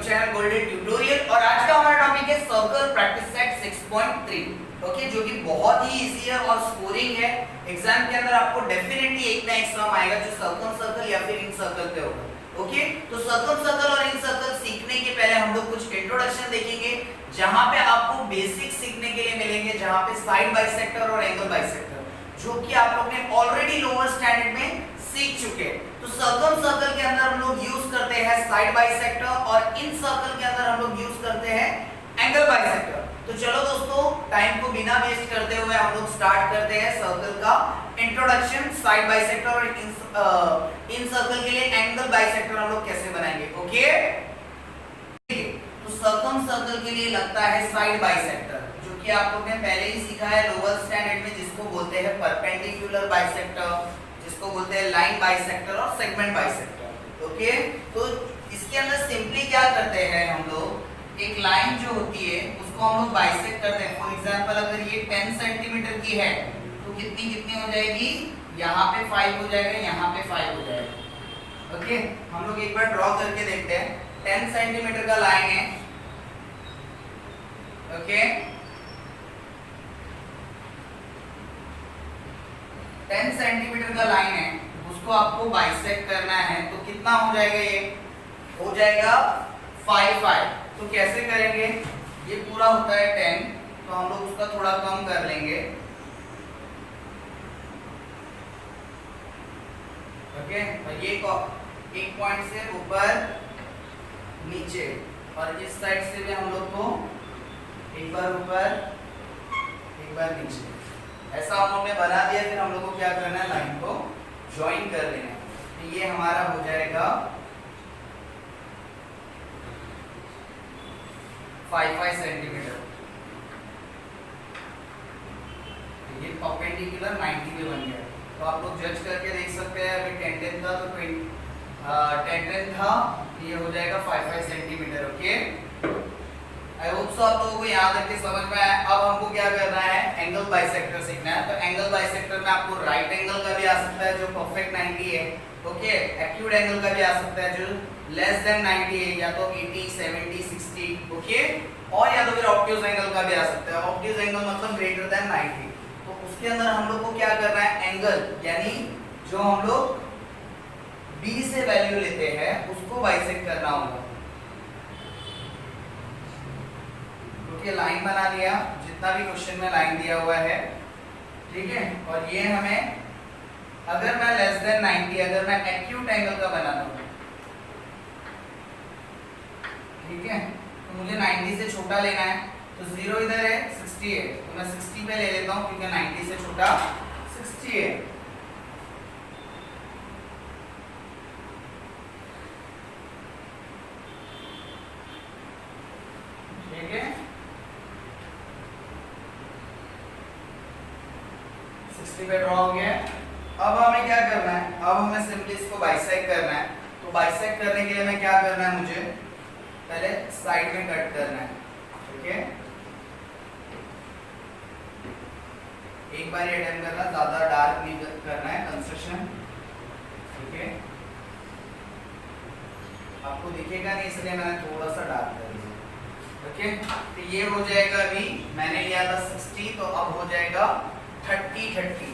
Channel golden tutorial और आज का हमारा टॉपिक है सर्कल प्रैक्टिस सेट 6.3 ओके, जो कि बहुत ही इजी है और स्कोरिंग है। एग्जाम के अंदर आपको डेफिनेटली एक ना एक सम आएगा जो सर्कल या फिर इन सर्कल पे होगा। ओके, तो सर्कल और इन सर्कल सीखने के पहले हम लोग कुछ इंट्रोडक्शन देखेंगे, जहां पे आपको बेसिक सीखने के लिए मिलेंगे, जहां पे साइड बाइसेक्टर और एंगल बाइसेक्टर जो कि आप लोग ने ऑलरेडी लोअर स्टैंडर्ड में सीख चुके हैं। तो सर्कल के अंदर हम लोग यूज करते हैं साइड बाइसेक्टर और इन सर्कल के अंदर हम लोग यूज करते हैं एंगल बाइसेक्टर। तो चलो दोस्तों, टाइम को बिना वेस्ट करते हुए हम लोग स्टार्ट करते हैं सर्कल का इंट्रोडक्शन। साइड बाइसेक्टर और इन सर्कल के लिए एंगल बाइसेक्टर हम लोग कैसे बनाएंगे। ओके, तो सर्कल के लिए लगता है साइड बाइसेक्टर, जो कि आप लोग ने पहले ही सीखा है लोअर स्टैंडर्ड में, जिसको बोलते हैं परपेंडिकुलर बाइसेक्टर, जिसको बोलते हैं लाइन बाइसेक्टर और सेगमेंट बाइसेक्टर। ओके, तो इसके अंदर सिंपली क्या करते हैं हम लोग, एक लाइन जो होती है उसको हम लोग बाइसेक्ट करते हैं। फॉर एग्जांपल अगर ये 10 सेंटीमीटर की है तो कितनी हो जाएगी, यहाँ पे 5 हो जाएगा, यहाँ पे 5 हो जाएगा। ओके, हम लोग एक बार ड्रॉ करके देखते हैं। 10 सेंटीमीटर का लाइन है। ओके, 10 सेंटीमीटर का लाइन है, उसको आपको बाइसेक्ट करना है, तो कितना हो जाएगा, ये हो जाएगा 5। तो कैसे करेंगे, ये पूरा होता है 10, तो हम लोग उसका थोड़ा कम कर लेंगे। ओके, और ये एक पॉइंट से ऊपर नीचे और इस साइड से भी हम लोग को एक बार ऊपर एक बार नीचे, ऐसा हम लोग ने बना दिया। फिर हम लोग को क्या करना है, लाइन को ज्वाइन कर लेना है। तो ये हमारा हो जाएगा 5 सेंटीमीटर। ये परपेंडिकुलर 90 में बन गया। तो आप लोग जज करके देख सकते हैं, अभी 10 था तो 10 था, ये हो जाएगा 5 centimetre. Okay, I hope so आप लोगों को यहाँ तक के समझ में आया। अब हमको क्या करना है, एंगल बाइसेक्टर सीखना है। तो एंगल बाइसेक्टर में आपको राइट एंगल का भी आ सकता है जो परफेक्ट 90 है। ओके, एक्यूट एंगल का भी आ सकता है जो लेस देन 90 है, या तो 80, 70, 60। ओके, और या तो फिर ऑब्ट्यूज एंगल का भी आ सकता है। ऑब्ट्यूज एंगल मतलब ग्रेटर देन 90। तो उसके अंदर हम लोग को क्या करना है, एंगल यानी जो हम लोग B से वैल्यू लेते हैं उसको बाइसेक्ट करना होगा। क्योंकि लाइन बना लिया, जितना भी क्वेश्चन में लाइन दिया हुआ है, ठीक है। और ये हमें, अगर मैं लेस देन 90, अगर मैं एक्यूट एंगल का बनाता हूँ, ठीक है, तो मुझे 90 से छोटा लेना है। तो 0 इधर है, 60 है, तो मैं 60 पे ले लेता हूँ क्योंकि 90 से छोटा 60 है। ठीक है, 60 पे ड्रॉ हो गया। अब हमें क्या करना है, अब हमें सिंपली इसको बाइसेक्ट करना है। तो बाइसेक्ट करने के लिए हमें क्या करना है, मुझे पहले साइड में कट करना है। ठीक है, एक बार ये अटेम्प्ट करना, ज्यादा डार्क नहीं करना है कंस्ट्रक्शन। ठीक है, आपको दिखेगा नहीं इसलिए मैंने थोड़ा सा डार्क कर दिया। ओके, तो ये हो जाएगा, अभी मैंने लिया था 60, तो अब हो जाएगा 30।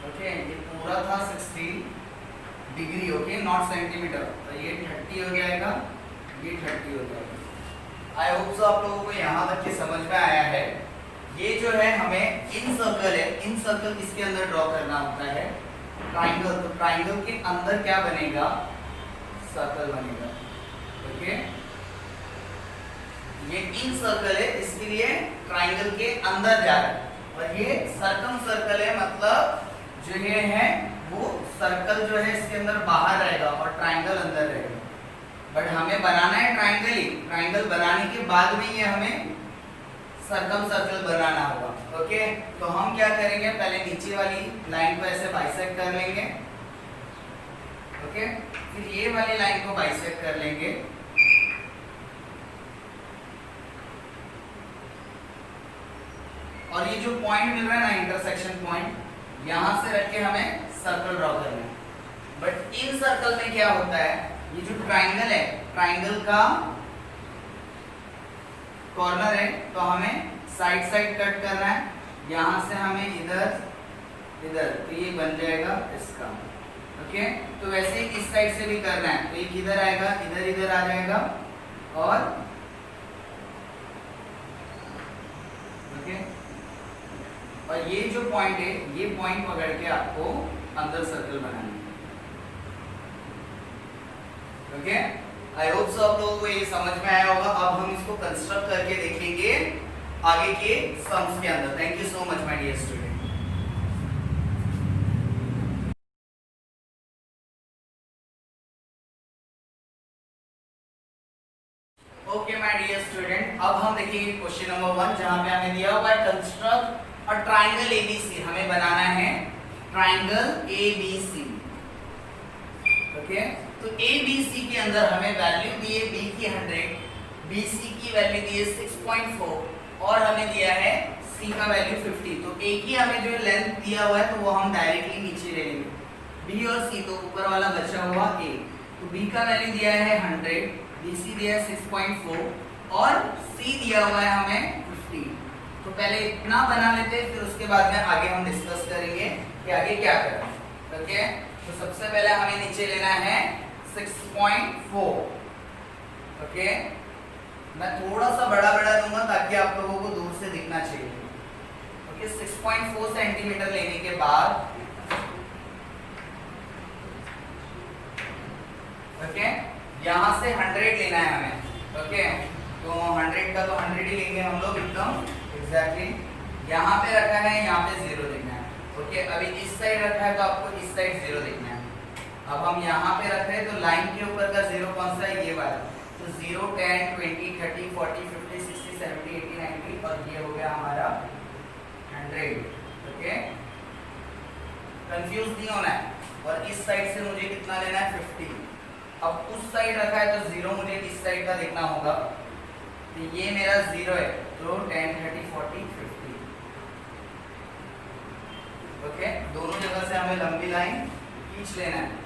ओके, ये पूरा था 60 डिग्री। Okay, not centimetre. तो ये 30 हो जाएगा, ये 30 हो जाएगा। आई होप सो आप लोगों को यहाँ तक के समझ में आया है। ये जो है हमें इन सर्कल है, इन सर्कल इसके अंदर ड्रॉ करना होता है ट्राइंगल। तो ट्राइंगल के अंदर क्या बनेगा, सर्कल बनेगा। ओके, ये इन सर्कल है, इसके लिए ट्राइंगल के अंदर जा रहा है। और ये सर्कम सर्कल है, मतलब जो ये है वो सर्कल जो है इसके अंदर बाहर रहेगा और ट्राइंगल अंदर रहेगा। बट हमें बनाना है ट्राइंगल ही। ट्राइंगल बनाने के बाद में ये हमें सर्कम सर्कल बनाना होगा। ओके, तो हम क्या करेंगे, पहले नीचे वाली लाइन को ऐसे बाइसेक्ट कर लेंगे। ओके, फिर ये वाली लाइन को बाइसेक्ट कर लेंगे। और ये जो पॉइंट मिल रहा है ना, इंटरसेक्शन पॉइंट, यहां से रख के हमें सर्कल ड्रॉ करना है। बट इन सर्कल में क्या होता है, ये जो ट्राइंगल है, ट्राइंगल का कॉर्नर है, तो हमें साइड साइड कट करना है, यहां से हमें इधर इधर, तो ये बन जाएगा इसका। ओके, तो वैसे ही इस साइड से भी करना है, तो ये किधर आएगा, इधर इधर आ जाएगा, और ओके, और ये जो पॉइंट है, ये पॉइंट पकड़ के आपको अंदर सर्कल बनाना है। ओके, आई होप सो आप लोगों को ये समझ में आया होगा। अब हम इसको कंस्ट्रक्ट करके देखेंगे आगे के सम्स के अंदर। Thank you so much my dear student. Okay my dear student, अब हम देखेंगे क्वेश्चन नंबर 1, जहां पे हमें दिया हुआ है कंस्ट्रक्ट अ ट्रायंगल एबीसी। हमें बनाना है ट्रायंगल एबीसी। ओके, तो एबीसी के अंदर हमें वैल्यू दी है बी की 100, बीसी की वैल्यू दी है 6.4, और हमें दिया है सी का वैल्यू 50। तो ए की हमें जो लेंथ दिया हुआ है, तो वो हम डायरेक्टली नीचे ले लेंगे, बी और सी, तो ऊपर वाला बचा हुआ ए। तो बी का वैल्यू दिया है 100, बीसी दिया है 6.4, और सी दिया हुआ है हमें 50। तो पहले इतना बना लेते हैं, फिर उसके बाद में आगे हम डिस्कस करेंगे कि आगे क्या करना। ओके, तो सबसे पहले हमें नीचे लेना है 6.4। ओके, मैं थोड़ा सा बड़ा दूंगा ताकि आप लोगों को दूर से दिखना चाहिए। ओके, 6.4 सेंटीमीटर लेने के बाद ओके, यहां से 100 लेना है हमें। ओके, तो 100 का तो 100 ही लेंगे हम लोग एकदम एग्जैक्टली। यहाँ पे रखा है, यहाँ पे 0 देखना है। ओके, अभी इस साइड रखा है, तो आपको इस साइड 0 देखना है। अब हम यहाँ पे रख रहे हैं, तो लाइन के ऊपर का 0 कौन सा है, ये वाला। तो 0, 10, 20, 30, 40, 50, 60, 70, 80, 90, और ये हो गया हमारा 100। ओके, कंफ्यूज नहीं होना है। और इस साइड से मुझे कितना लेना है, 50। अब उस साइड रखा है, तो 0 मुझे इस साइड का देखना होगा। तो ये मेरा 0 है, तो 10, 30, 40, 50। ओके, दोनों जगह से हमें लंबी लाइन खींच लेना है।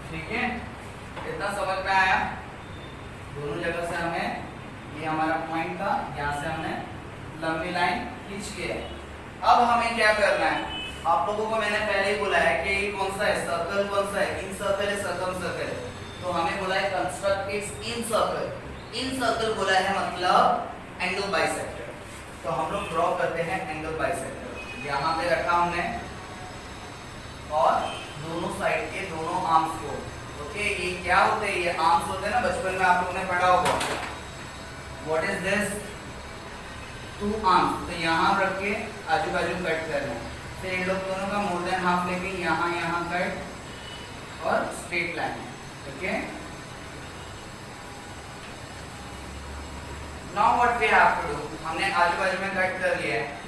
ठीक है, इतना समझ में आया। दोनों जगह से हमें, ये हमारा पॉइंट था, यहाँ से हमने लंबी लाइन खींच लिया है। अब हमें क्या करना है, आप लोगों को मैंने पहले ही बोला है कि ये कौन सा है, सर्कल कौन सा है, इन सर्कल है, सर्कम सर्कल है। तो हमें बोला है construct it's in circle. In circle बोला है मतलब एंगल बाइसेक्टर। तो हम लोग ड्रॉ करते हैं एंगल बाइसेक्टर। यहाँ पे रखा हमने, और दोनों साइड के दोनों आर्म्स को। ओके, ये क्या होते हैं, ये आर्म्स होते हैं ना, बचपन में आप लोगों ने पढ़ा होगा। What is this, 2 arms. तो यहाँ रख के आजू बाजू कट करना है। फिर इन लोग दोनों का मोर देन हाफ लेके यहाँ कट, और straight line. Okay, now what we have to do, हमने आजू बाजू में कट कर लिया है।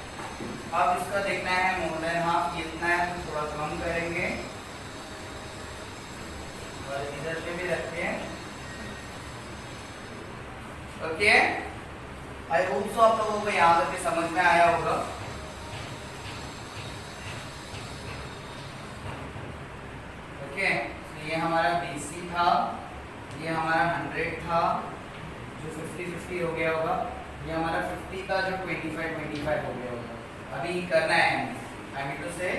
अब इसका देखना है मोर देन हाफ कितना है, तो थोड़ा कम करेंगे, और इधर पे भी रखते हैं। ओके, आई होप सो आप लोगों को यहाँ तक समझ में आया होगा। ओके, तो ये हमारा BC था, ये हमारा 100 था, जो 50-50 हो गया होगा। ये हमारा 50 था, जो 25-25 हो गया होगा। अभी करना है, आई मीन टू से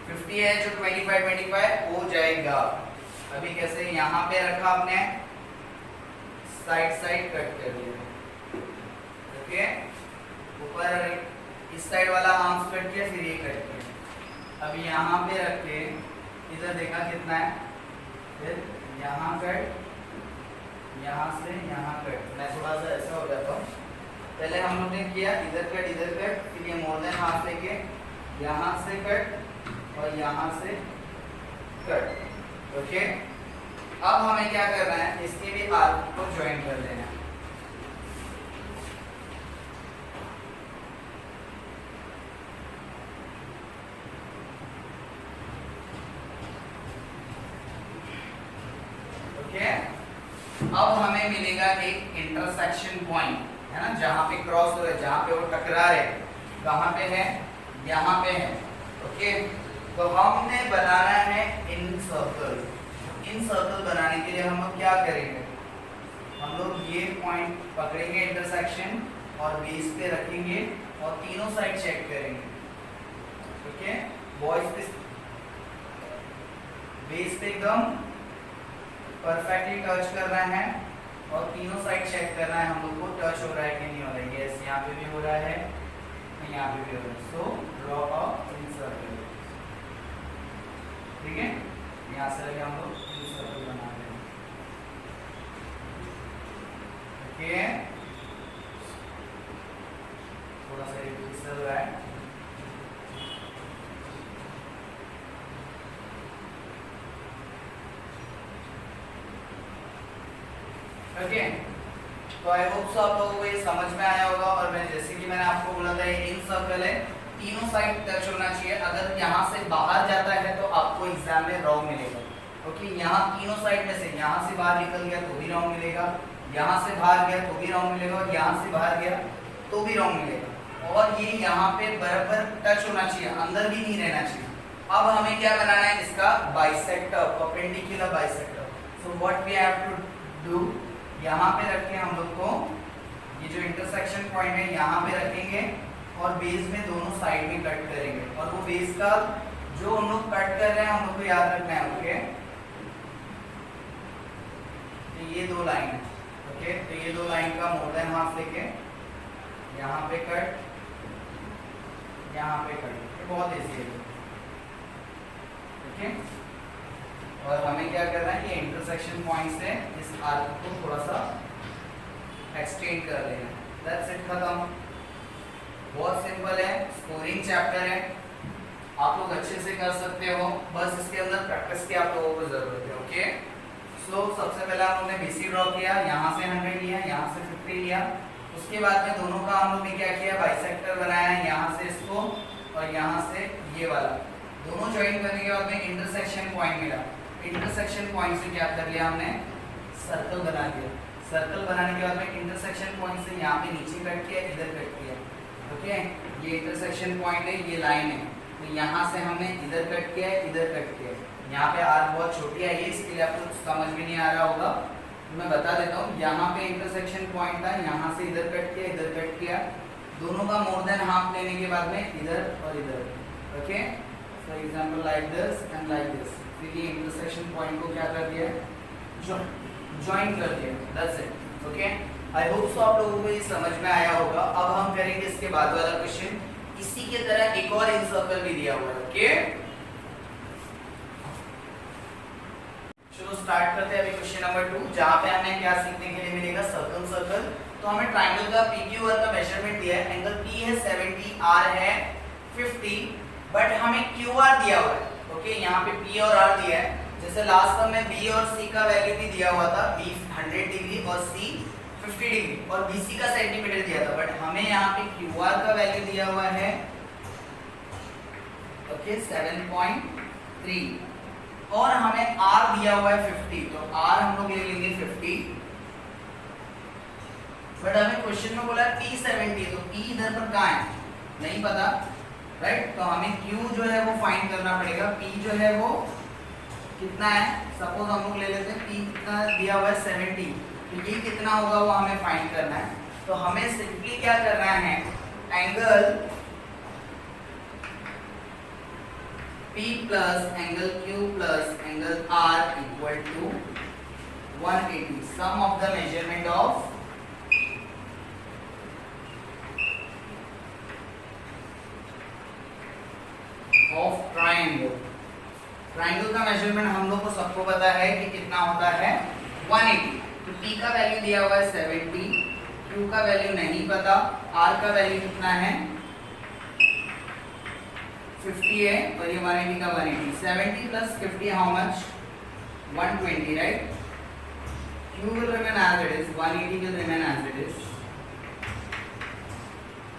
50 है, जो 25-25 हो जाएगा। अभी कैसे, यहाँ पे रखा आपने, साइड साइड कट कर दिया। ओके, ऊपर इस साइड वाला आर्म्स कट किया, फिर ये कट किया। अभी यहाँ पे रख के इधर देखा कितना है, फिर यहाँ कट, यहाँ से यहाँ कट। मैं थोड़ा सा ऐसा हो जाता हूँ। पहले हम लोग ने किया इधर कट, फिर ये मोर देन हाफ लेके यहाँ से कट, और यहाँ से कट। ओके, अब हमें क्या करना है, इसके भी आर्क को ज्वाइन कर देना है। ओके। अब हमें मिलेगा एक इंटरसेक्शन पॉइंट, है ना, जहां पे क्रॉस हो रहा है, जहां पे वो टकरा रहे, कहां पे है, यहाँ पे है। ओके, तो हमने बनाना है इन सर्कल। इन सर्कल बनाने के लिए हम लोग क्या करेंगे, हम लोग ये पॉइंट पकड़ेंगे इंटरसेक्शन और बेस पे रखेंगे और तीनों साइड चेक करेंगे। ओके, बॉयज पे बेस पे एकदम परफेक्टली टच करना है और तीनों साइड चेक करना है हम लोग को, टच हो रहा है कि नहीं हो रहा है। यस, यहाँ पे भी हो रहा है, यहाँ पे भी हो रहा है। So draw a in circle. ठीक है, यहाँ से लगे हम लोग इन सर्कल बना रहे हैं। ओके, थोड़ा सा ये चल रहा है। ओके, तो आई होप सो आप लोगों को ये समझ में आया होगा। और मैं जैसे कि मैंने आपको बोला था, इन सर्कल है, तीनों साइड टच होना चाहिए। अगर यहाँ से बाहर जाता है तो आपको एग्जाम में रॉन्ग मिलेगा। ओके, यहाँ तीनों साइड में से यहाँ से बाहर निकल गया तो भी रॉन्ग मिलेगा, यहाँ से बाहर गया तो भी रॉन्ग मिलेगा, और यहाँ से बाहर गया तो भी रॉन्ग मिलेगा। और ये यहाँ पे बराबर टच होना चाहिए, अंदर भी नहीं रहना चाहिए। अब हमें क्या बनाना है, इसका bisector, perpendicular bisector. So what we have to do, यहाँ पे रखें हम लोग को, ये जो इंटरसेक्शन पॉइंट है यहाँ पे रखेंगे और बेस में दोनों साइड में कट करेंगे। और वो बेस का जो हम लोग कट कर रहे हैं हम लोग को याद रखना है। ओके, तो ये दो लाइन है। ओके, तो ये दो लाइन का मोर देन हाफ लेके यहाँ पे कट, यहाँ पे कट, ये बहुत इजी है। ओके, और हमें क्या करना है, ये इंटरसेक्शन पॉइंट से इस आर्क को थोड़ा सा एक्सटेंड कर लेना। दैट्स इट, खत्म। बहुत सिंपल है, स्कोरिंग चैप्टर है, आप लोग अच्छे से कर सकते हो, बस इसके अंदर प्रैक्टिस की आप लोगों को जरूरत है। ओके, सो सबसे पहले हम लोग ने बीसी ड्रॉ किया, यहाँ से 100 लिया, यहाँ से 50 लिया। उसके बाद में दोनों का हम लोग ने क्या किया, बाइसेक्टर बनाया है, यहाँ से इसको और यहाँ से ये वाला, दोनों ज्वाइन करने के बाद में इंटरसेक्शन पॉइंट मिला। इंटरसेक्शन पॉइंट से क्या कर लिया हमने, सर्कल बना दिया। सर्कल बनाने के बाद में इंटरसेक्शन पॉइंट से यहाँ पे नीचे कट किया, इधर कट किया। ओके, ये इंटरसेक्शन पॉइंट है, ये लाइन है, तो यहाँ से हमने इधर कट किया, इधर कट किया। यहाँ पे आर्क बहुत छोटी आई है, इसके लिए आपको समझ में नहीं आ रहा होगा, तो मैं बता देता हूँ। यहाँ पे इंटरसेक्शन पॉइंट था, यहाँ से इधर कट किया, इधर कट किया, दोनों का मोर देन हाफ लेने के बाद में इधर और इधर। Okay, for example like this and like this. फिर ये इंटरसेक्शन पॉइंट को क्या कर दिया, ज्वाइन कर दिया। That's it. Okay, I hope so आप लोगों को ये समझ में आया होगा। अब हम करेंगे इसके बाद वाला क्वेश्चन, इसी के तरह एक और इन सर्कल भी दिया हुआ है। ओके, चलो स्टार्ट करते हैं अभी क्वेश्चन नंबर 2, जहां पे हमें क्या सीखने के लिए मिलेगा, सर्कल सर्कल। तो हमें ट्रायंगल का PQR का मेजरमेंट दिया है, एंगल P है 70, R है 50, बट हमें QR दिया हुआ है। ओके, यहाँ पे P और R दिया है। जैसे लास्ट टाइम में B और C का वैल्यू भी दिया हुआ था, B 100 डिग्री और C 50 डिग्री, और BC का सेंटीमीटर दिया था, बट हमें यहाँ पे QR का वैल्यू दिया हुआ है। ओके, 7.3, और हमें R दिया हुआ है 50, तो R हम लोग ले लेंगे 50, बट हमें क्वेश्चन में बोला P 70, तो P इधर पर कहाँ है, नहीं पता, राइट। तो हमें Q जो है वो फाइंड करना पड़ेगा। P जो है वो कितना है, सपोज हम लोग ले लेते हैं, P कितना दिया हुआ है 70, तो ये कितना होगा वो हमें फाइंड करना है। तो हमें सिंपली क्या करना है, angle P plus angle Q plus angle R equal to 180, sum of the measurement of triangle. Triangle का मेजरमेंट हम लोग को सबको पता है कि कितना होता है, 180। तो P का वैल्यू दिया हुआ है 70, Q का वैल्यू नहीं पता, R का वैल्यू कितना है 50 है, और ये 180 का 180, 70 plus 50 how much, 120, right. Q will remain as it is, 180 will remain as it is,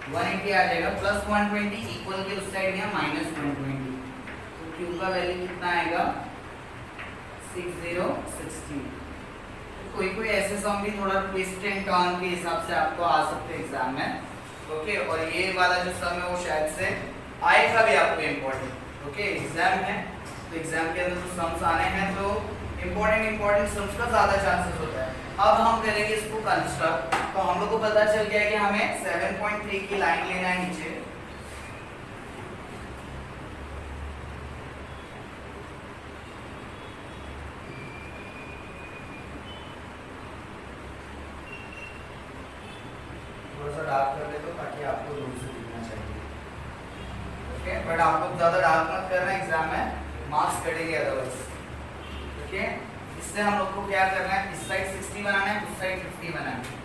180 आ जाएगा, प्लस 120 इक्वल के उस साइड में माइनस 120, तो Q का वैल्यू कितना आएगा 6060। कोई कोई ऐसे सम भी थोड़ा ट्विस्ट एंड टर्न के हिसाब से आपको आ सकते हैं एग्जाम में। ओके, और ये वाला जो सम है वो शायद से आएगा भी आपको इम्पोर्टेंट। ओके, एग्जाम है तो एग्जाम के अंदर जो सम्स आने हैं तो इम्पोर्टेंट सम्स का ज़्यादा चांसेस होता है। अब हम करेंगे इसको कंस्ट्रक्ट। तो हम लोग को पता चल गया कि हमें 7.3 की लाइन लेना है नीचे। थोड़ा सा डार्क कर दे दो ताकि आपको दूर से दिखना चाहिए। ओके, बट आप लोग ज्यादा डार्क मत करना, एग्जाम में मार्क्स कटेंगे अदरवाइज। ओके, इससे हम लोग को क्या करना है, इस साइड 60 बनाना है, उस साइड 50 बनाना है।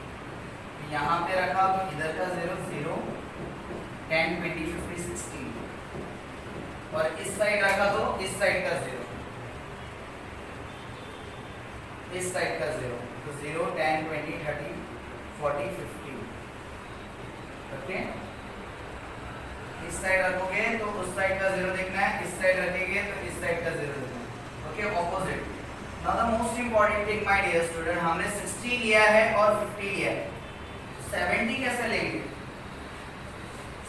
तो यहाँ पे रखा तो इधर का 0 0 10 20 50 60, और इस साइड रखा तो इस साइड का 0, इस साइड का 0, तो 0 10 20 30 40 50। ओके, इस साइड रखोगे तो उस साइड का 0 देखना है, इस साइड रखेंगे तो इस साइड का 0 देखना है। Okay, opposite. Now the most important thing my dear student, हमने 60 लिया है और 50 लिया है, 70 कैसे लेंगे?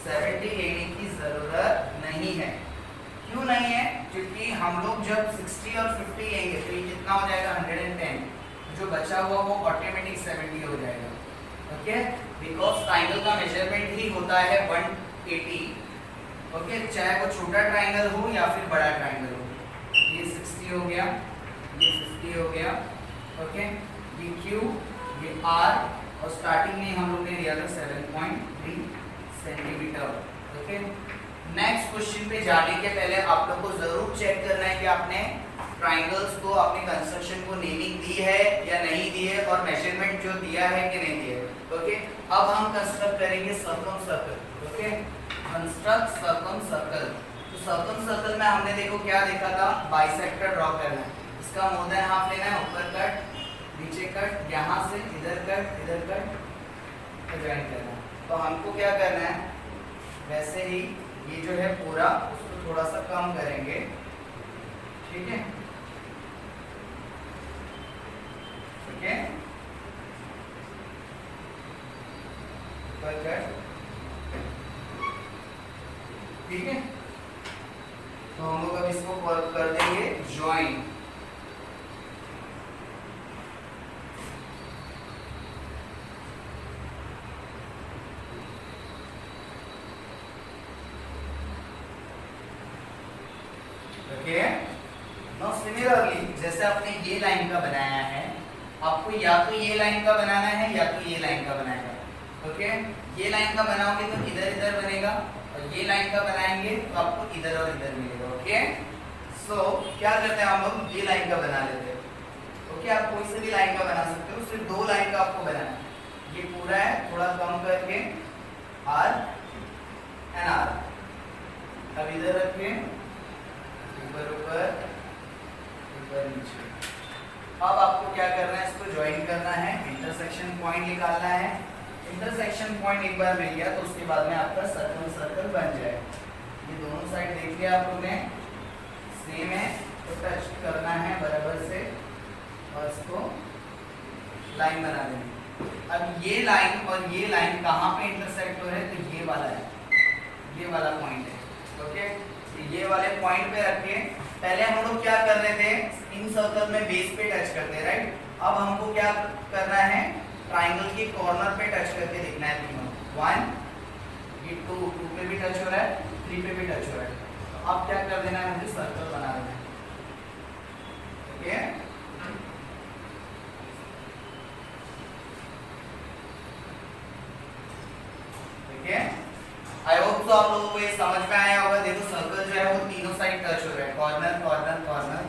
70 लेने की जरूरत नहीं है। क्यों नहीं है? क्योंकि हम लोग जब 60 और 50 लेंगे तो ये कितना हो जाएगा 110, जो बचा हुआ वो ऑटोमेटिक 70 हो जाएगा। ओके, बिकॉज ट्राइंगल का मेजरमेंट ही होता है 180। ओके, चाहे वो छोटा ट्राइंगल हो या फिर बड़ा ट्राइंगल हो। ये 60 हो गया, ये 50 हो गया। ओके, ये Q, ये R, और स्टार्टिंग में हम लोग ने लिया था 7.3 सेंटीमीटर। ओके, नेक्स्ट क्वेश्चन पे जाने के पहले आप लोग को जरूर चेक करना है कि आपने ट्राइंगल्स को अपने कंस्ट्रक्शन को नेमिंग दी है या नहीं दी है, और मेजरमेंट जो दिया है कि नहीं दिया है। ओके, अब हम कंस्ट्रक्ट करेंगे circum circle. Okay, construct circum circle. तो सर्कम सर्कल में हमने देखो क्या देखा था, बाइसेक्टर ड्रॉ करना है। इसका मोर देन हाफ लेना है, ऊपर कट नीचे कट, यहाँ से इधर कट ज्वाइन करना है। तो हमको क्या करना है, वैसे ही ये जो है पूरा उसको थोड़ा सा कम करेंगे। ठीक है, ठीक है, ठीक है। तो हम लोग अब इसको कर देंगे ज्वाइन। ओके, नाउ सिमिलरली जैसे आपने ये लाइन का बनाया है, आपको या तो ये लाइन का बनाना है या तो ये लाइन का बनाएगा। ओके, ये लाइन का बनाओगे तो इधर इधर बनेगा, और ये लाइन का बनाएंगे तो आपको इधर और इधर मिलेगा। ओके, सो क्या करते हैं हम लोग, ये लाइन का बना लेते हैं। ओके, आप कोई से भी लाइन का बना सकते हो, सिर्फ 2 लाइन का आपको बनाना है। ये पूरा है, थोड़ा कम करके R एंड R। अब इधर रखें, ऊपर ऊपर ऊपर नीचे। अब आपको क्या करना है, इसको ज्वाइन करना है, इंटरसेक्शन पॉइंट निकालना है। इंटरसेक्शन पॉइंट एक बार मिल गया तो उसके बाद में आपका सर्कल सर्कल बन जाए। ये दोनों साइड देख लिया आप लोगों ने, सेम है, तो टच करना है बराबर से और इसको लाइन बना देंगे। अब ये लाइन और ये लाइन कहाँ पे इंटरसेक्ट हो रहे हैं, तो ये वाला है, ये वाला पॉइंट है। ओके, तो ये वाले पॉइंट पे रख के पहले हम लोग क्या कर रहे थे, इन सर्कल में बेस पे टच करते हैं, राइट। अब हमको क्या करना है, ट्राइंगल के कॉर्नर पे टच करके देखना है तीनों। 1, ये 2 पे भी टच हो रहा है, 3 पे भी टच हो रहा है। तो अब क्या कर देना है, मुझे सर्कल बना देना है। ओके, ठीक है, आई होप तो आप लोगों को ये समझ में आया होगा। देखो सर्कल जो है वो तीनों साइड टच हो रहा है, corner corner corner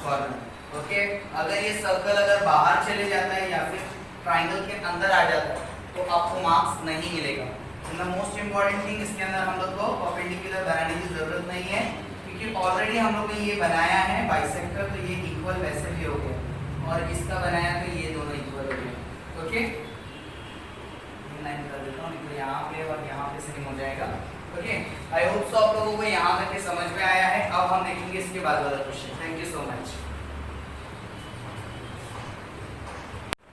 corner. Okay, अगर ये सर्कल अगर बाहर चले जाता है या फिर ट्राइंगल के अंदर आ जाता है तो आपको मार्क्स नहीं मिलेगा। द मोस्ट इंपॉर्टेंट थिंग, इसके अंदर हम लोग को परपेंडिकुलर बनाने की जरूरत नहीं है, क्योंकि ऑलरेडी हम लोग ने ये बनाया है बाइसेक्टर, तो ये इक्वल वैसे भी हो गया, और इसका बनाया तो ये दोनों इक्वल हो गए। ओके, लाइन कर देता हूँ, तो यहाँ पे और यहाँ पे सेम हो जाएगा। ओके, आई होप सो आप लोगों को यहाँ तक के समझ में आया है। अब हम देखेंगे इसके बाद वाला question. Thank you so much.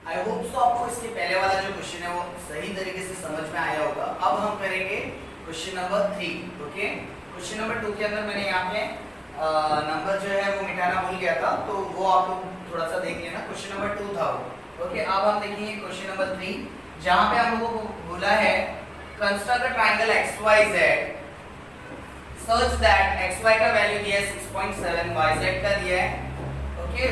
I hope so आपको इसके पहले वाला जो क्वेश्चन है वो सही तरीके से समझ में आया होगा। अब हम करेंगे question number 3। Okay, question number 2 के अंदर मैंने यहाँ पे नंबर जो है वो मिटाना भूल गया था, तो वो आप लोग थोड़ा सा देख लेना। क्वेश्चन नंबर 2 था वो। ओके, अब हम देखेंगे क्वेश्चन नंबर 3, जहाँ पे हम लोगों को बोला है construct a triangle XYZ such that XY का वैल्यू दिया है 6.7, YZ का दिया है ओके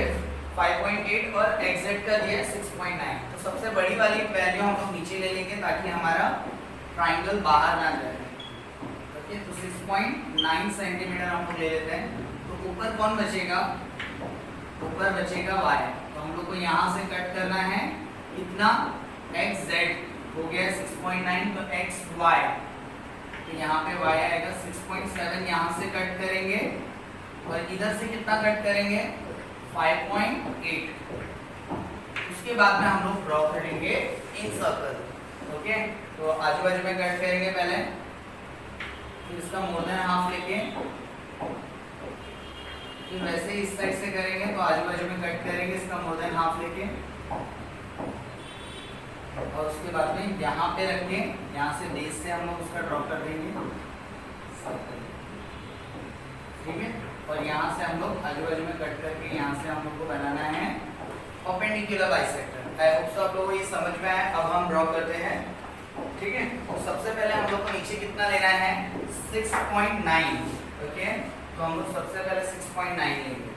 5.8 और XZ का दिया है 6.9। तो सबसे बड़ी वाली वैल्यू हम लोग नीचे ले लेंगे ताकि हमारा ट्रायंगल बाहर ना जाए। ओके, तो 6.9 सेंटीमीटर हम लोग ले लेते हैं। तो ऊपर कौन बचेगा? ऊपर बचेगा Y। तो हम लोग को यहाँ से कट करना है इतना, XZ हो गया 6.9, तो XY, तो यहाँ पे y आएगा 6.7, यहाँ से कट करेंगे और इधर से कितना कट करेंगे 5.8। उसके बाद में हम लोग ड्रॉ करेंगे इन सर्कल। ओके, तो आजू बाजू में कट करेंगे पहले, फिर इसका मोर देन हाफ लेके, फिर वैसे ही इस साइड से करेंगे तो आजू बाजू में कट करेंगे इसका मोर देन हाफ लेके, और उसके बाद में यहाँ पे रख के यहाँ से बेस से हम लोग उसका ड्रॉ कर देंगे, ठीक है। और यहाँ से हम लोग आजू बाजू में कट करके यहाँ से हम लोग को बनाना है perpendicular bisector. I hope so आप लोगों को ये समझ में आया। अब हम ड्रॉ करते हैं, ठीक है। तो सबसे पहले हम लोग को नीचे कितना लेना है 6.9। ओके, तो हम लोग सबसे पहले 6.9 लेंगे।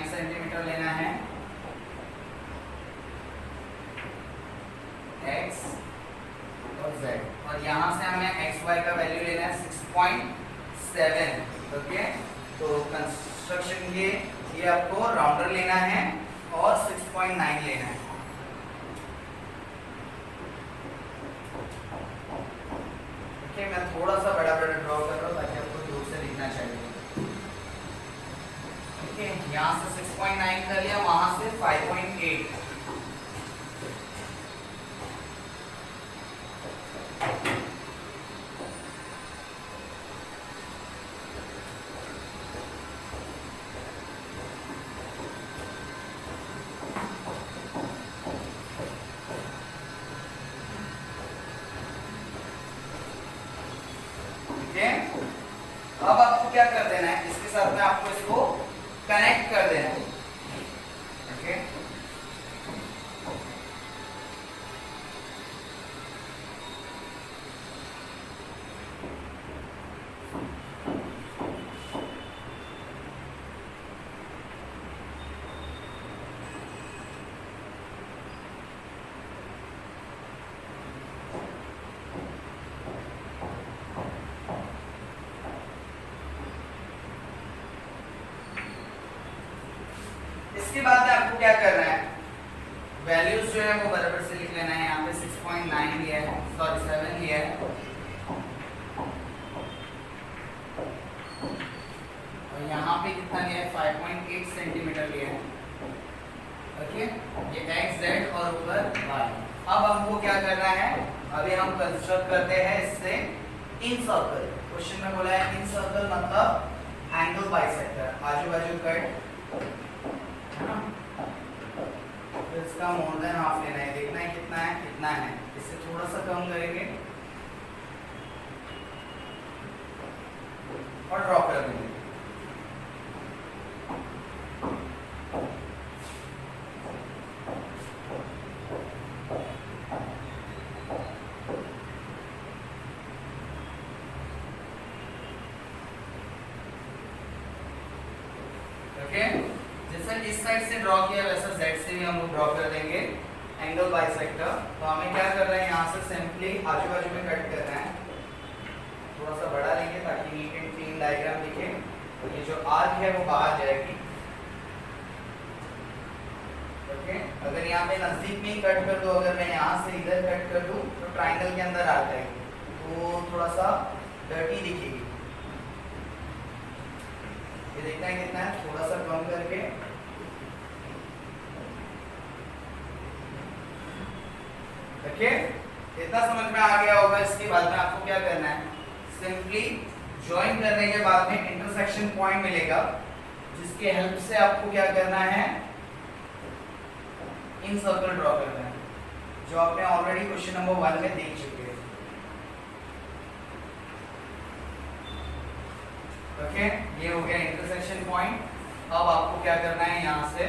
सेंटीमीटर लेना है x और z, और यहाँ से हमें xy का वैल्यू लेना है 6.7। ओके, तो कंस्ट्रक्शन के ये आपको राउंडर लेना है और 6.9 लेना है। ओके, मैं थोड़ा सा बड़ा बड़ा ड्रॉ कर रहा हूँ ताकि आपको दूर से दिखना चाहिए। यहाँ से 6.9 कर लिया, वहां से 5.8। ठीक है, अब आपको क्या कर देना है, इसके साथ में आपको इसको कनेक्ट कर देना है। ओके, इसके बाद में आपको क्या करना है, वैल्यूज जो है वो बराबर से लिख लेना है। यहाँ पे 6.9 लिया है, सॉरी 7 लिया है, और यहाँ पे कितना लिया है 5.8 सेंटीमीटर लिया है। ओके, ये x z और ऊपर y। अब हमको क्या करना है, अभी हम कंस्ट्रक्ट करते हैं इससे इन सर्कल। क्वेश्चन में बोला है इन सर्कल मतलब एंगल बाइसेक्टर, आजू बाजू कट, तो इसका मोर देन हाफ लेना है, देखना है कितना है, कितना है, इससे थोड़ा सा कम करेंगे और ड्रॉ कर देंगे। ओके, जैसा इस साइड से ड्रॉ किया वैसा z से भी हम लोग ड्रॉ कर देंगे एंगल बाइसेक्टर। तो हमें क्या करना है, यहाँ से सिंपली आजू बाजू में कट करना है, थोड़ा सा बड़ा लेंगे ताकि नीट एंड क्लीन डायग्राम दिखे। तो ये जो आर्क है वो बाहर जाएगी। ओके, अगर यहाँ पे नजदीक में ही कट कर दो, अगर मैं यहाँ से इधर कट कर दूं तो ट्राइंगल के अंदर आ जाएगी, तो थोड़ा सा डर्टी दिखेगी। ये देखना है कितना है, थोड़ा सा कम करके देखिए, इतना समझ में आ गया होगा। इसके बाद में आपको क्या करना है, सिंपली ज्वाइन करने के बाद में इंटरसेक्शन पॉइंट मिलेगा, जिसके हेल्प से आपको क्या करना है, इन सर्कल ड्रॉ करना है, जो आपने ऑलरेडी क्वेश्चन नंबर 1 में देख चुके हैं। ओके, ये हो गया इंटरसेक्शन पॉइंट। अब आपको क्या करना है, यहाँ से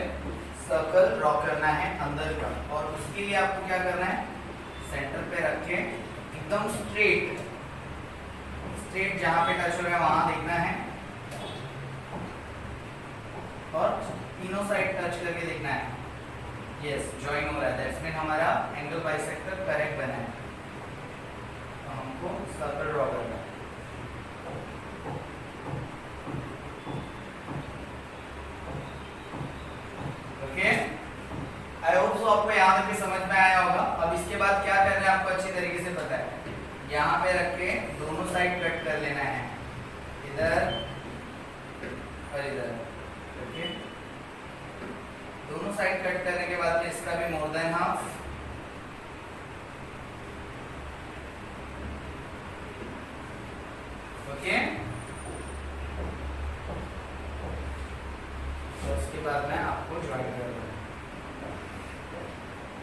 सर्कल ड्रॉ करना है अंदर का, और उसके लिए आपको क्या करना है, सेंटर पे रख के एकदम स्ट्रेट जहां पे टच हो रहा है वहां देखना है, और तीनों साइड टच करके देखना है। यस, ज्वाइन हो रहा है, दैट्स मीन हमारा एंगल बाइसेक्टर करेक्ट बना है। तो हमको सर्कल ड्रॉ करना है। ओके, आई होप सो आपको यहाँ तक समझ में आया होगा। अब इसके बाद क्या करना है आपको अच्छी तरीके से पता है। यहाँ पे रख के दोनों साइड कट कर लेना है, इधर और इधर। ओके, दोनों साइड कट करने के बाद में इसका भी मोर देन हाफ। ओके, तो उसके बाद में आपको ज्वाइन कर दूँ,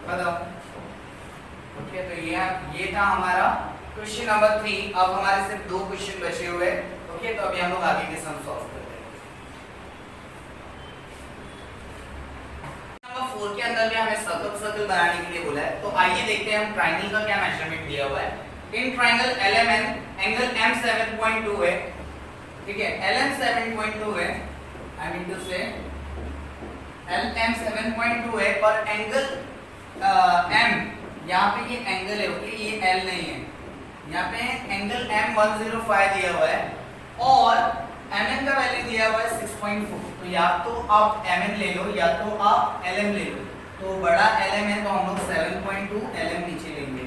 बताओ। ओके, तो ये था हमारा क्वेश्चन नंबर 3। अब हमारे सिर्फ 2 क्वेश्चन बचे हुए। ओके, तो अभी हम लोग आगे के सम सॉल्व करते हैं। नंबर 4 के अंदर में हमें सर्कल बनाने के लिए बोला है, तो आइए देखते हैं हम ट्राइंगल का क्या मेजरमेंट दिया हुआ है। In triangle LMN angle M 7.2 है, ठीक है, LM 7.2 है, आई मीन टू से LM 7.2 है, और एंगल M, यहाँ पे ये एंगल है, ओके, ये L नहीं है, यहाँ पे एंगल M 105 दिया हुआ है, और MN का वैल्यू दिया हुआ है 6.4। तो या तो आप MN ले लो या तो आप LM ले लो। तो बड़ा LM है तो हम लोग 7.2 LM नीचे लेंगे,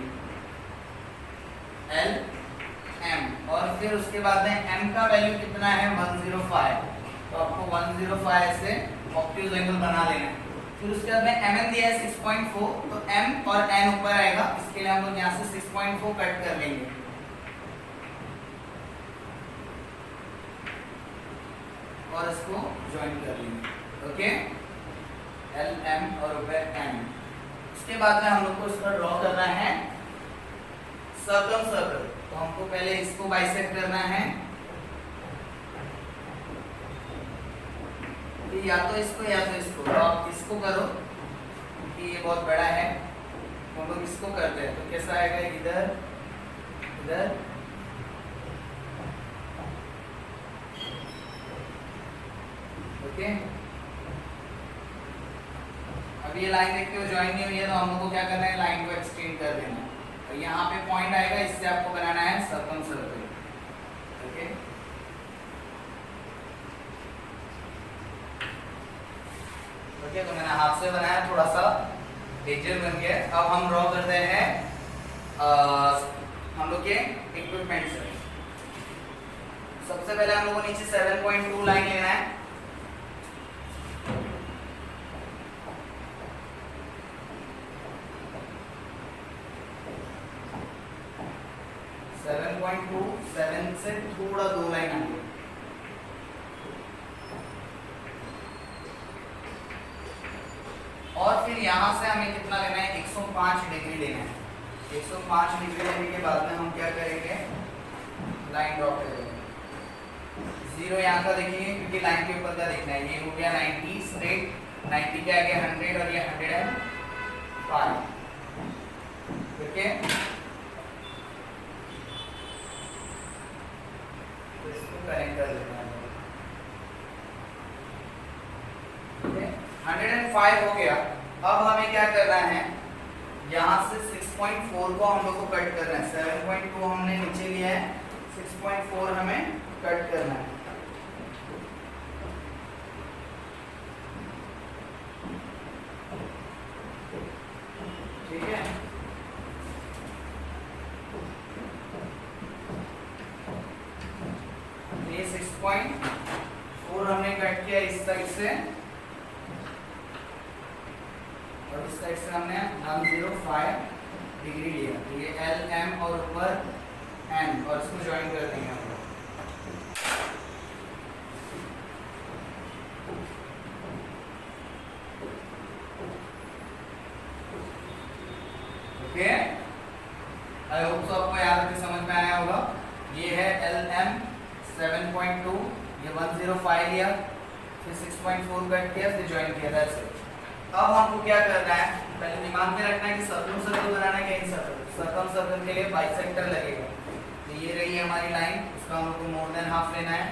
LM, और फिर उसके बाद में M का वैल्यू कितना है, 105। तो आपको 105 से ऑब्ट्यूज एंगल बना लेना है। फिर उसके बाद में MN दिया है 6.4, तो M और N ऊपर आएगा, इसके लिए हम लोग यहाँ से 6.4 कट कर लेंगे, और इसको ज्वाइन कर लेंगे। ओके, LM और ऊपर M। उसके बाद में हम लोग को इसका ड्रॉ करना है सर्कल। तो हमको पहले इसको बाइसेक्ट करना है, या तो इसको या तो इसको। तो आप इसको करो कि ये बहुत बड़ा है, तो हम लोग इसको करते हैं, तो कैसा आएगा, इधर इधर, ओके। अब ये लाइन देखते हो ज्वाइन नहीं हुई है, तो हम लोग को क्या करना है, लाइन को एक्सटेंड कर देना है। तो यहाँ पे पॉइंट आएगा, इससे आपको बनाना है सर्कल। ओके, ओके, तो मैंने हाथ से बनाया, थोड़ा सा डेंजर बन गया। अब हम ड्रॉ करते हैं हम लोग के इक्विपमेंट से। सबसे पहले हम लोग को नीचे 7.2 लाइन लेना है, सेवन से थोड़ा 2 लाइन आगे, और फिर यहाँ से हमें कितना लेना है, 105 डिग्री लेना है। 105 डिग्री लेने के बाद में हम क्या करेंगे, लाइन ड्रॉ करेंगे। 0 यहाँ का देखेंगे, क्योंकि लाइन के ऊपर का देखना है। ये हो गया 90 स्ट्रेट, 90 के आगे 100, और ये 105। ओके, तो इसको कनेक्ट कर देना है। 105 हो गया। अब हमें क्या करना है, यहाँ से 6.4 को हम लोग को कट करना है। 7.2 हमने नीचे लिया है, 6.4 हमें कट करना है। ठीक है, ये 6.4 हमने कट किया इस साइड से, और इस साइड से हमने 105 डिग्री लिया। तो ये LM और ऊपर N, और इसको ज्वाइन कर देंगे हम लोग। आई होप सो आपको याद रखते समझ में आया होगा। ये है LM 7.2, ये 105 लिया, फिर 6.4 कट किया, फिर ज्वाइन किया, दैट्स इट। अब हमको क्या करना है, पहले दिमाग में रखना है कि सर्कम सर्कल बनाना है, क्या सर्कम सर्कल के लिए बाइसेक्टर लगेगा। तो ये रही है हमारी लाइन, उसका हमको मोर देन हाफ लेना है,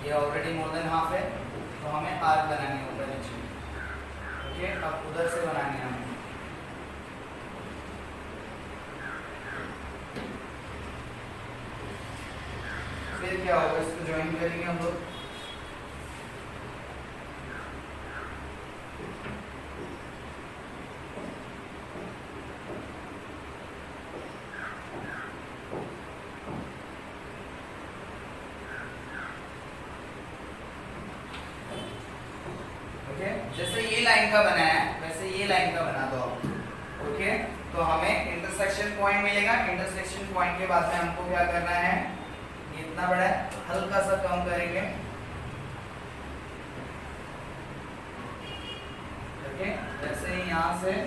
ये ऑलरेडी मोर देन हाफ है, तो हमें आर्क बनानी है ऊपर नीचे। ओके, अब उधर से बनानी है हमें। फिर क्या होगा, इसको ज्वाइन करेंगे हम लोग। जैसे ये लाइन का बना है वैसे ये लाइन का बना दो आप। ओके, तो हमें इंटरसेक्शन पॉइंट मिलेगा। इंटरसेक्शन पॉइंट के बाद में हमको क्या करना है, ये इतना बड़ा है, हल्का सा कम करेंगे। ओके, जैसे यहाँ से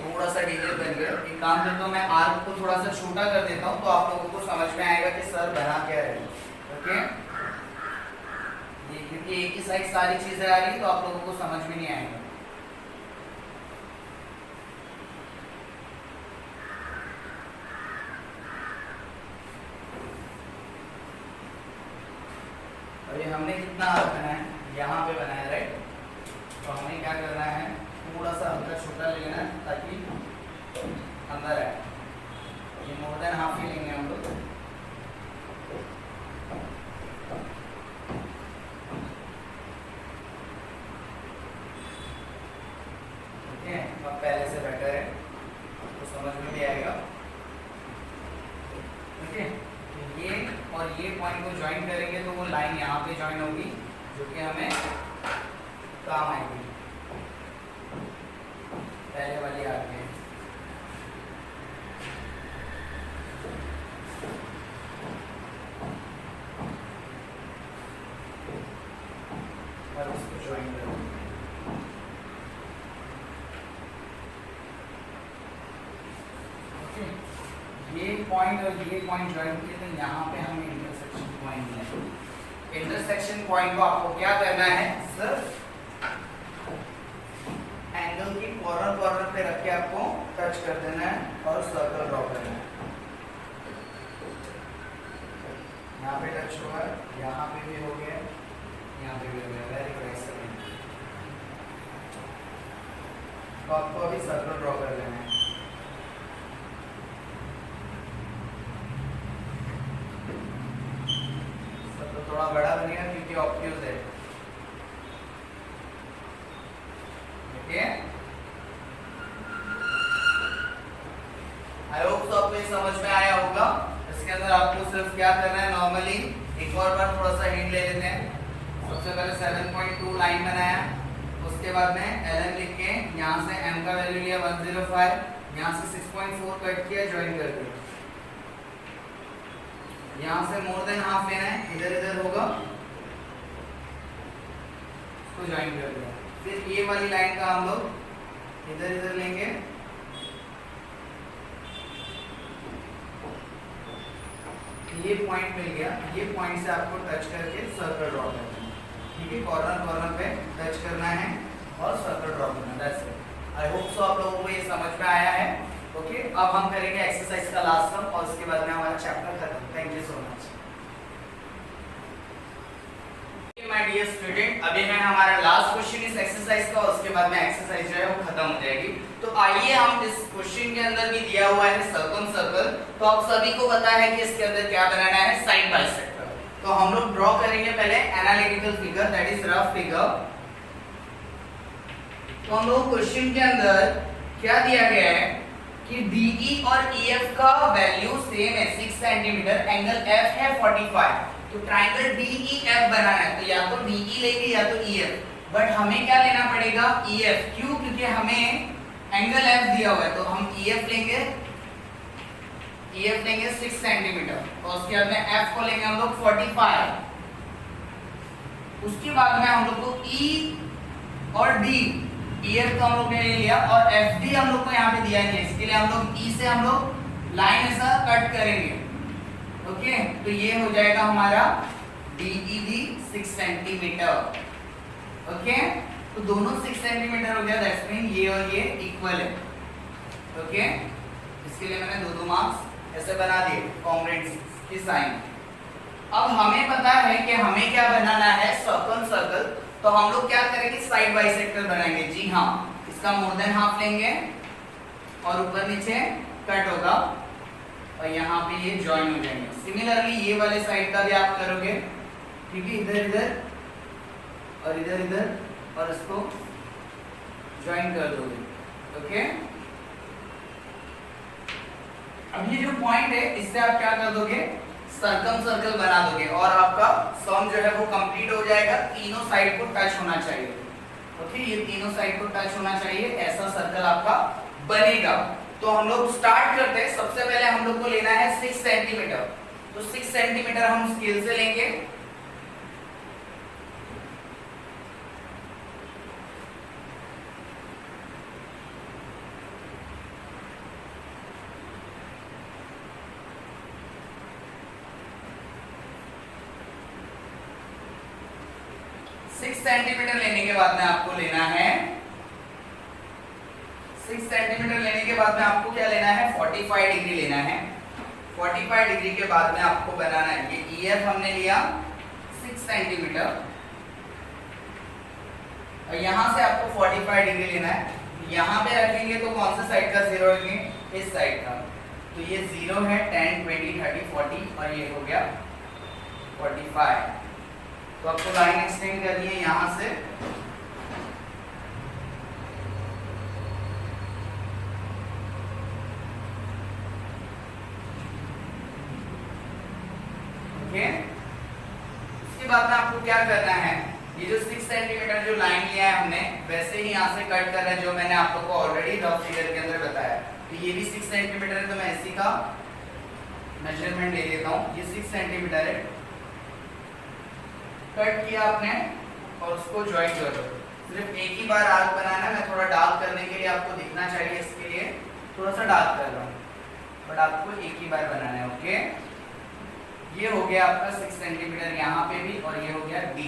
थोड़ा सा डिटेल करके एक काम करता हूँ, मैं आर्क को थोड़ा सा छोटा कर देता हूँ, तो आप लोगों को समझ में आएगा कि सर बना क्या है। ओके, ये क्योंकि एक ही साइड सारी चीजें आ रही है तो आप लोगों को समझ में नहीं आएगा। अभी हमने कितना आर्क बनाया है, यहाँ पे बनाया, राइट। तो हमें क्या करना है, थोड़ा सा हल्का छोटा लेना है ताकि अंदर आए। ये मोर देन हाफ ही लेंगे हम लोग। ओके, अब पहले से बेटर है तो समझ में भी आएगा। ओके, तो ये और ये पॉइंट को ज्वाइन करेंगे तो वो लाइन यहाँ पे ज्वाइन होगी, जो कि हमें काम आएगी पहले वाली आगे। और उसको ज्वाइन करो। ओके, ये पॉइंट और ये पॉइंट ज्वाइन किए तो यहाँ पे हमें इंटरसेक्शन पॉइंट है। इंटरसेक्शन पॉइंट को आपको क्या करना है, सिर्फ एंगल की कॉर्नर पे रख के आपको टच कर देना है और सर्कल ड्रॉ करना है। यहाँ पे टच हुआ, यहाँ पे भी हो गया, यहाँ पे भी हो गया, वेरी गुड, एक्सीलेंट। तो आपको अभी सर्कल ड्रॉ कर लेना है। सर्कल थोड़ा बड़ा बनेगा क्योंकि ऑब्ट्यूज है। आई होप तो आपको ये समझ में आया होगा। इसके अंदर आपको सिर्फ क्या करना है, नॉर्मली एक और बार थोड़ा सा हिंट ले लेते हैं। सबसे पहले 7.2 लाइन बनाया, उसके बाद में LM लिख के यहाँ से M का वैल्यू लिया 105, यहाँ से 6.4 कट किया, ज्वाइन कर दिया। यहाँ से मोर देन हाफ लेना है, इधर इधर होगा, उसको ज्वाइन कर दिया। फिर ये वाली लाइन का हम लोग इधर इधर लेंगे, ये पॉइंट मिल गया, ये पॉइंट से आपको टच करके सर्कल ड्रॉ करना है। ठीक है, कॉर्नर पे टच करना है और सर्कल ड्रॉ करना है, that's it. I hope so आप लोगों को ये समझ में आया है। ओके, अब हम करेंगे एक्सरसाइज का लास्ट सम और उसके बाद में हमारा चैप्टर खत्म। Thank you so much my dear student. अभी है हमारा लास्ट क्वेश्चन इस एक्सरसाइज का और उसके बाद में एक्सरसाइज जो है वो खत्म हो जाएगी। तो आइए हम इस क्वेश्चन के अंदर भी दिया हुआ है सर्कम सर्कल, तो आप सभी को पता है कि इसके अंदर क्या बनाना है, साइड बाइसेक्टर। तो हम लोग ड्रॉ करेंगे पहले analytical figure, that is rough figure. तो हम लोग क्वेश्चन के अंदर क्या दिया गया है कि DE और EF का वैल्यू सेम है 6 सेंटीमीटर, एंगल F है 45। तो ट्राइंगल DEF बनाना है तो या तो DE लेंगे या तो EF, बट हमें क्या लेना पड़ेगा EF। क्यों? क्योंकि हमें एंगल F दिया हुआ है तो हम EF लेंगे 6 सेंटीमीटर और उसके बाद में F को लेंगे हम लोग 45। उसके बाद में हम लोग को E और D, EF तो हम लोग ने ले लिया और FD हम लोग को यहाँ पे दिया नहीं है, इसके लिए हम लोग E से हम लोग लाइन ऐसा कट करेंगे। ओके, तो ये हो जाएगा हमारा DED 6 सेंटीमीटर। ओके, तो दोनों 6 सेंटीमीटर हो गया, दैट्स मीन ये और ये इक्वल है। ओके, इसके लिए मैंने दो मार्क्स ऐसे बना दिए कॉन्ग्रुएंस की साइन। अब हमें पता है कि हमें क्या बनाना है सर्कल, तो हम लोग क्या करेंगे साइड बाइसेक्टर बनाएंगे। जी हाँ, इसका मोर देन हाफ लेंगे और ऊपर नीचे कट होगा और यहाँ पे ये ज्वाइन हो जाएंगे। सिमिलरली ये वाले साइड का भी आप करोगे, ठीक है, इधर इधर और इधर इधर और इसको ज्वाइन कर दोगे। ओके, अब ये जो पॉइंट है इससे आप क्या कर दोगे सर्कल बना दोगे और आपका सम जो है वो कंप्लीट हो जाएगा। तीनों साइड को टच होना चाहिए। ओके, ये तीनों साइड को टच होना चाहिए, ऐसा सर्कल आपका बनेगा। तो हम लोग स्टार्ट करते हैं। सबसे पहले हम लोग को लेना है 6 सेंटीमीटर, तो 6 सेंटीमीटर हम स्केल से लेंगे। सेंटीमीटर लेने के बाद में आपको लेना है 6 सेंटीमीटर लेने के बाद में आपको क्या लेना है 45 डिग्री लेना है। 45 डिग्री के बाद में आपको बनाना है ये EF हमने लिया 6 सेंटीमीटर और यहां से आपको 45 डिग्री लेना है। यहां पे रखेंगे तो कौन सा साइड का 0 होंगे, इस साइड का, तो ये 0 है 10 20 30 40 और ये हो गया 45। तो आपको लाइन एक्सटेंड करनी है यहां से ओके। उसके बाद में आपको क्या करना है, ये जो 6 सेंटीमीटर जो लाइन लिया है हमने वैसे ही यहां से कट करना है, जो मैंने आप लोगों को ऑलरेडी रफ फिगर के अंदर बताया। तो ये भी 6 सेंटीमीटर है तो मैं इसी का मेजरमेंट ले लेता हूं। ये 6 सेंटीमीटर है, कट किया आपने और उसको ज्वाइन कर दो। सिर्फ एक ही बार आर्क बनाना है, मैं थोड़ा डार्क करने के लिए आपको दिखना चाहिए, इसके लिए थोड़ा सा डार्क कर रहा हूँ, बट आपको एक ही बार बनाना है। ओके, ये हो गया आपका 6 सेंटीमीटर यहाँ पे भी और ये हो गया D।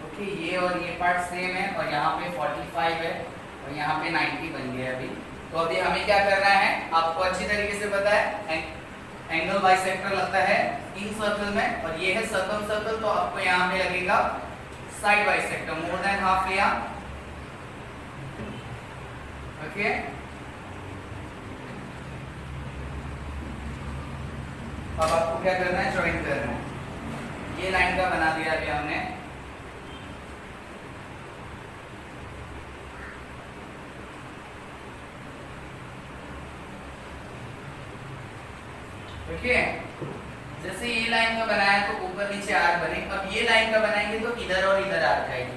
ओके, ये और ये पार्ट सेम है और यहाँ पे 45 है और यहाँ पे 90 बन गया अभी। तो अभी हमें क्या करना है, आपको अच्छी तरीके से पता है एंगल बाइसेक्टर लगता है इन सर्कल में और ये है सर्कल, तो आपको यहाँ पे लगेगा side bisector, more than half लिया। ओके, अब आपको क्या करना है, ज्वाइन करना है। ये लाइन का बना दिया अभी हमने। ओके, जैसे ये लाइन का बनाया तो ऊपर नीचे आर्क बने। अब ये लाइन का बनाएंगे तो इधर और इधर आर्क आएगी।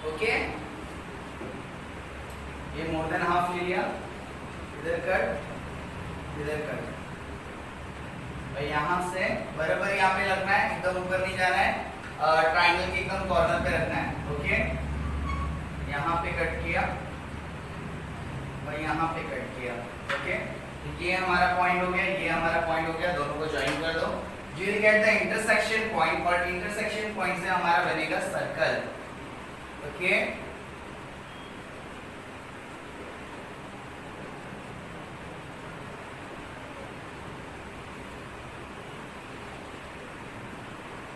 ओके, ये मोर देन हाफ ले लिया, इधर कट और यहाँ से बराबर यहाँ पे लगना है, एकदम ऊपर नहीं जाना है, ट्राइंगल के एकदम कॉर्नर पे रखना है। ओके, यहाँ पे कट किया और यहाँ पे कट किया। ओके, ये हमारा पॉइंट हो गया, ये हमारा पॉइंट हो गया, दोनों को ज्वाइन कर दो। You will get the intersection point और इंटरसेक्शन पॉइंट से हमारा बनेगा सर्कल। ओके,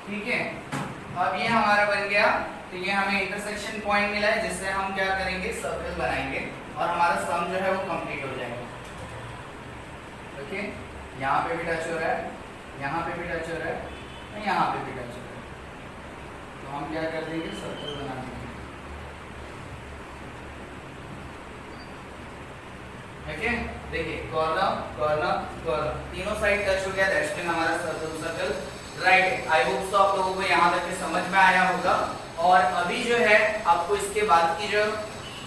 ठीक है, अब ये हमारा बन गया। तो ये हमें इंटरसेक्शन पॉइंट मिला है जिससे हम क्या करेंगे, सर्कल बनाएंगे और हमारा सम जो है वो कंप्लीट हो जाएगा। ओके, यहाँ पे भी टच हो रहा है, यहाँ पे भी टच हो रहा है, यहाँ पे भी टच हो रहा है, तो हम क्या कर देंगे, सर्कल बना देंगे। ओके, देखिए कॉर्नर कॉर्नर कॉर्नर तीनों साइड टच हो गया, दैट्स मीन हमारा circle right, I hope so आप लोगों को यहाँ तक के समझ में आया होगा। और अभी जो है आपको इसके बाद की जो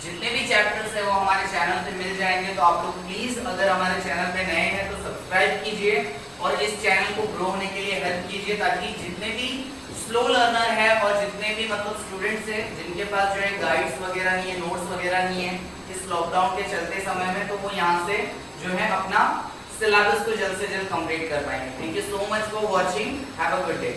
जितने भी चैप्टर्स है वो हमारे चैनल पे मिल जाएंगे। तो आप लोग प्लीज अगर हमारे चैनल पे नए हैं तो सब्सक्राइब कीजिए और इस चैनल को ग्रो होने के लिए हेल्प कीजिए, ताकि जितने भी स्लो लर्नर है और जितने भी मतलब स्टूडेंट्स हैं जिनके पास जो है गाइड्स वगैरह नहीं है, नोट्स वगैरह नहीं है इस लॉकडाउन के चलते समय में, तो वो यहाँ से जो है अपना सिलेबस को जल्द से जल्द कंप्लीट कर पाएंगे। Thank you so much for watching, have a good day.